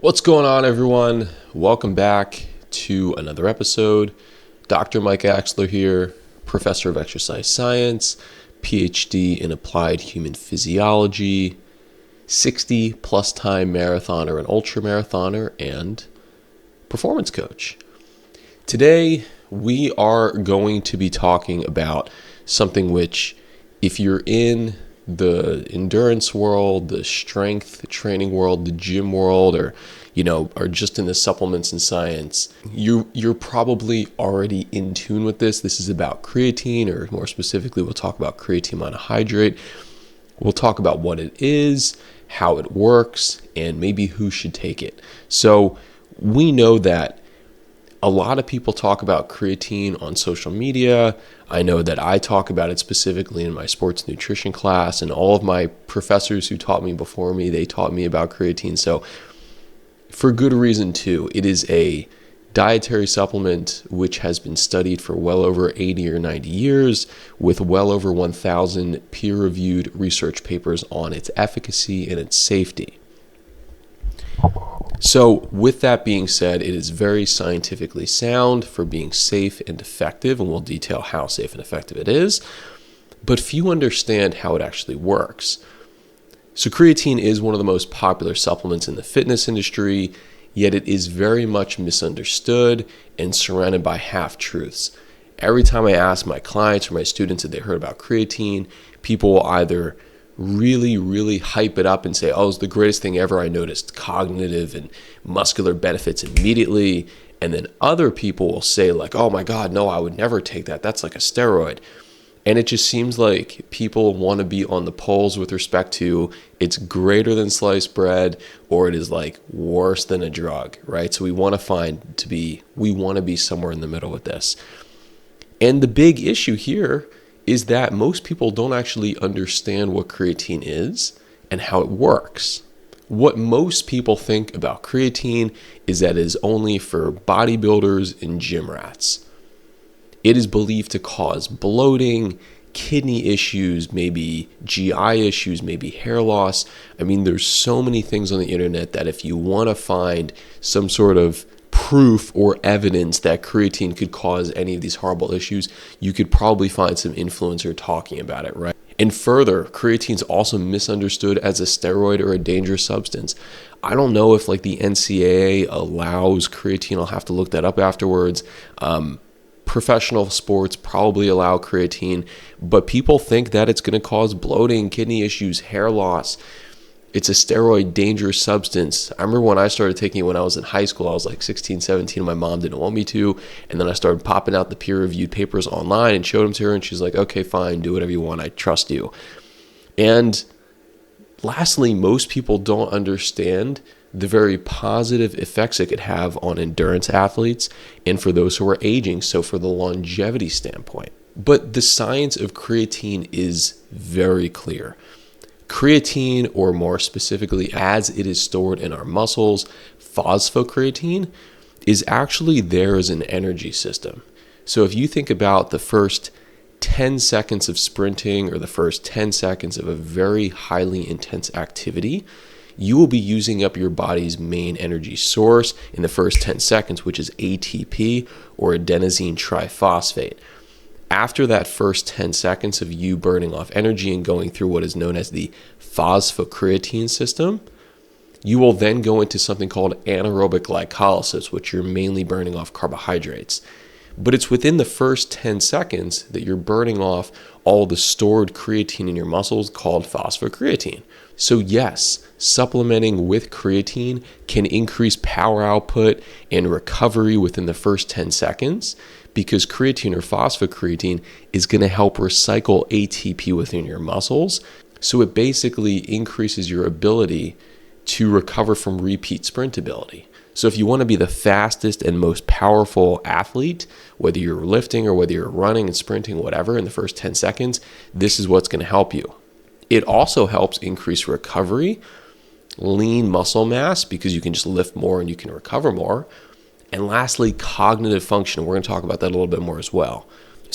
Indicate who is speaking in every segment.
Speaker 1: What's going on, everyone? Welcome back to another episode. Dr. Mike Axler here, professor of exercise science, PhD in applied human physiology, 60 plus time marathoner and ultra marathoner, and performance coach. Today, we are going to be talking about something which, if you're in the endurance world, the strength training world, the gym world, or are just in the supplements and science, you're probably already in tune with this. This is about creatine, or more specifically, we'll talk about creatine monohydrate. We'll talk about what it is, how it works, and maybe who should take it. So we know that a lot of people talk about creatine on social media. I know that I talk about it specifically in my sports nutrition class, and all of my professors who taught me before me, they taught me about creatine. So for good reason too. It is a dietary supplement which has been studied for well over 80 or 90 years with well over 1,000 peer-reviewed research papers on its efficacy and its safety. So with that being said, it is very scientifically sound for being safe and effective, and we'll detail how safe and effective it is, but few understand how it actually works. So creatine is one of the most popular supplements in the fitness industry, yet it is very much misunderstood and surrounded by half-truths. Every time I ask my clients or my students if they heard about creatine, people will either really hype it up and say, oh, it's the greatest thing ever. I noticed cognitive and muscular benefits immediately. And then other people will say like, oh my God, no, I would never take that. That's like a steroid. And it just seems like people want to be on the poles with respect to it's greater than sliced bread or it is like worse than a drug, right? So we want to be somewhere in the middle with this. And the big issue here is that most people don't actually understand what creatine is and how it works. What most people think about creatine is that it is only for bodybuilders and gym rats. It is believed to cause bloating, kidney issues, maybe GI issues, maybe hair loss. I mean, there's so many things on the internet that if you want to find some sort of proof or evidence that creatine could cause any of these horrible issues, you could probably find some influencer talking about it, right? And further, creatine is also misunderstood as a steroid or a dangerous substance. I don't know if like the NCAA allows creatine. I'll have to look that up afterwards. Professional sports probably allow creatine, but people think that it's going to cause bloating, kidney issues, hair loss. It's a steroid, dangerous substance. I remember when I started taking it when I was in high school, I was like 16, 17, and my mom didn't want me to. And then I started popping out the peer-reviewed papers online and showed them to her, and she's like, okay, fine, do whatever you want. I trust you. And lastly, most people don't understand the very positive effects it could have on endurance athletes and for those who are aging, so for the longevity standpoint. But the science of creatine is very clear. Creatine, or more specifically, as it is stored in our muscles, phosphocreatine, is actually there as an energy system. So if you think about the first 10 seconds of sprinting or the first 10 seconds of a very highly intense activity, you will be using up your body's main energy source in the first 10 seconds, which is ATP, or adenosine triphosphate. After that first 10 seconds of you burning off energy and going through what is known as the phosphocreatine system, you will then go into something called anaerobic glycolysis, which you're mainly burning off carbohydrates. But it's within the first 10 seconds that you're burning off all the stored creatine in your muscles called phosphocreatine. So yes, supplementing with creatine can increase power output and recovery within the first 10 seconds because creatine or phosphocreatine is going to help recycle ATP within your muscles. So it basically increases your ability to recover from repeat sprint ability. So if you want to be the fastest and most powerful athlete, whether you're lifting or whether you're running and sprinting, whatever, in the first 10 seconds, this is what's going to help you. It also helps increase recovery, lean muscle mass, because you can just lift more and you can recover more. And lastly, cognitive function. We're going to talk about that a little bit more as well.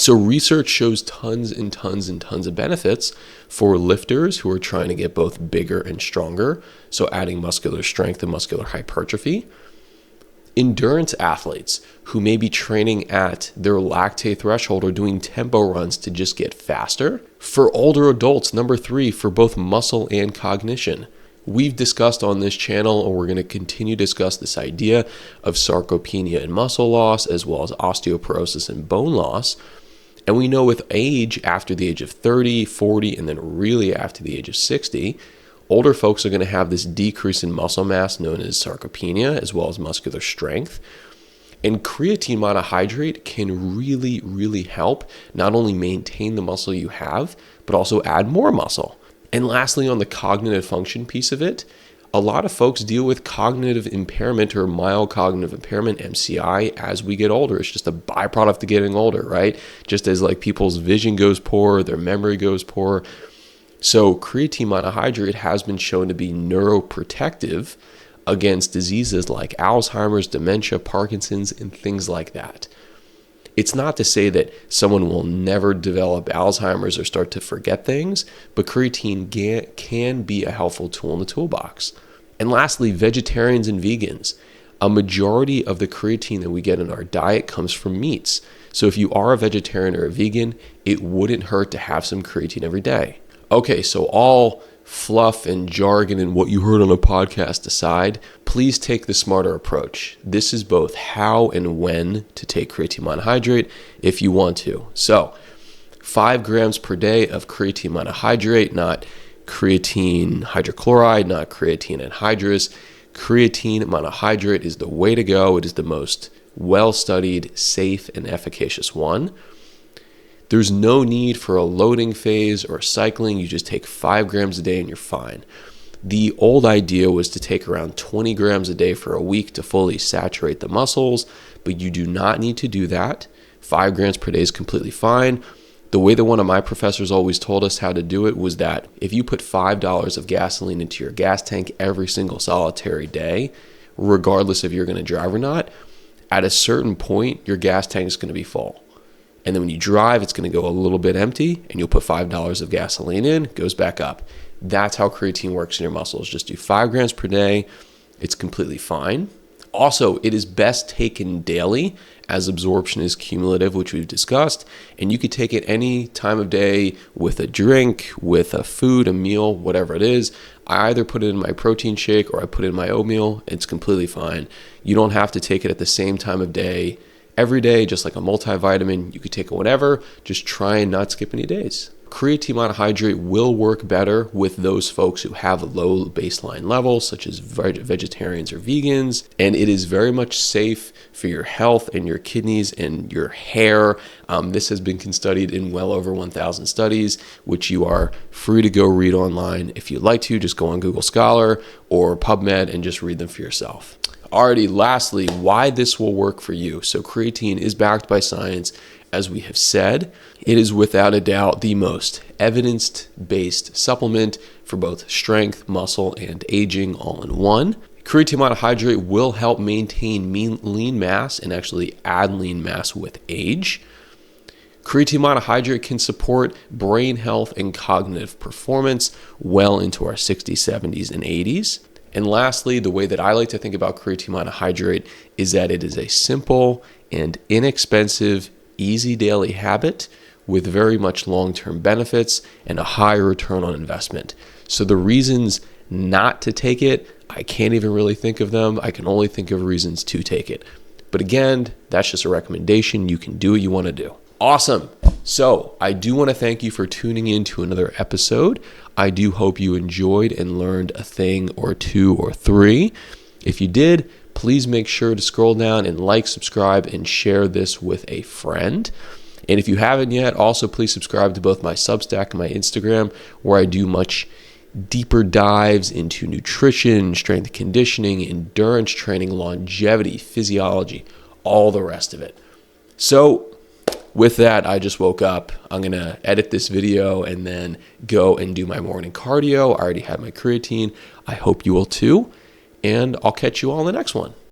Speaker 1: So research shows tons and tons and tons of benefits for lifters who are trying to get both bigger and stronger, so adding muscular strength and muscular hypertrophy. Endurance athletes who may be training at their lactate threshold or doing tempo runs to just get faster. For older adults, number 3, for both muscle and cognition. We've discussed on this channel, and we're going to continue to discuss this idea of sarcopenia and muscle loss, as well as osteoporosis and bone loss. And we know with age, after the age of 30, 40, and then really after the age of 60, older folks are going to have this decrease in muscle mass known as sarcopenia, as well as muscular strength. And creatine monohydrate can really, really help not only maintain the muscle you have, but also add more muscle. And lastly, on the cognitive function piece of it, a lot of folks deal with cognitive impairment or mild cognitive impairment, MCI, as we get older. It's just a byproduct of getting older, right? Just as like people's vision goes poor, their memory goes poor. So creatine monohydrate has been shown to be neuroprotective against diseases like Alzheimer's, dementia, Parkinson's, and things like that. It's not to say that someone will never develop Alzheimer's or start to forget things, but creatine can be a helpful tool in the toolbox. And lastly, vegetarians and vegans. A majority of the creatine that we get in our diet comes from meats. So if you are a vegetarian or a vegan, it wouldn't hurt to have some creatine every day. Okay, so all fluff and jargon and what you heard on a podcast aside, please take the smarter approach. This is both how and when to take creatine monohydrate if you want to. So 5 grams per day of creatine monohydrate, not creatine hydrochloride, not creatine anhydrous. Creatine monohydrate is the way to go. It is the most well-studied, safe, and efficacious one. There's no need for a loading phase or cycling. You just take 5 grams a day and you're fine. The old idea was to take around 20 grams a day for a week to fully saturate the muscles, but you do not need to do that. 5 grams per day is completely fine. The way that one of my professors always told us how to do it was that if you put $5 of gasoline into your gas tank every single solitary day, regardless if you're going to drive or not, at a certain point, your gas tank is going to be full. And then when you drive, it's going to go a little bit empty, and you'll put $5 of gasoline in, it goes back up. That's how creatine works in your muscles. Just do 5 grams per day. It's completely fine. Also, it is best taken daily as absorption is cumulative, which we've discussed. And you could take it any time of day with a drink, with a food, a meal, whatever it is. I either put it in my protein shake or I put it in my oatmeal. It's completely fine. You don't have to take it at the same time of day every day, just like a multivitamin. You could take it whenever. Just try and not skip any days. Creatine monohydrate will work better with those folks who have low baseline levels, such as vegetarians or vegans, and it is very much safe for your health and your kidneys and your hair. This has been studied in well over 1,000 studies, which you are free to go read online. If you'd like to, just go on Google Scholar or PubMed and just read them for yourself. Alrighty, lastly, why this will work for you. So creatine is backed by science. As we have said, it is without a doubt the most evidence-based supplement for both strength, muscle, and aging all in one. Creatine monohydrate will help maintain lean mass and actually add lean mass with age. Creatine monohydrate can support brain health and cognitive performance well into our 60s, 70s, and 80s. And lastly, the way that I like to think about creatine monohydrate is that it is a simple and inexpensive, easy daily habit with very much long-term benefits and a high return on investment. So the reasons not to take it, I can't even really think of them. I can only think of reasons to take it. But again, that's just a recommendation. You can do what you want to do. Awesome. So I do want to thank you for tuning in to another episode. I do hope you enjoyed and learned a thing or two or three. If you did, please make sure to scroll down and like, subscribe, and share this with a friend. And if you haven't yet, also please subscribe to both my Substack and my Instagram, where I do much deeper dives into nutrition, strength and conditioning, endurance training, longevity, physiology, all the rest of it. So with that, I just woke up. I'm going to edit this video and then go and do my morning cardio. I already had my creatine. I hope you will too. And I'll catch you all in the next one.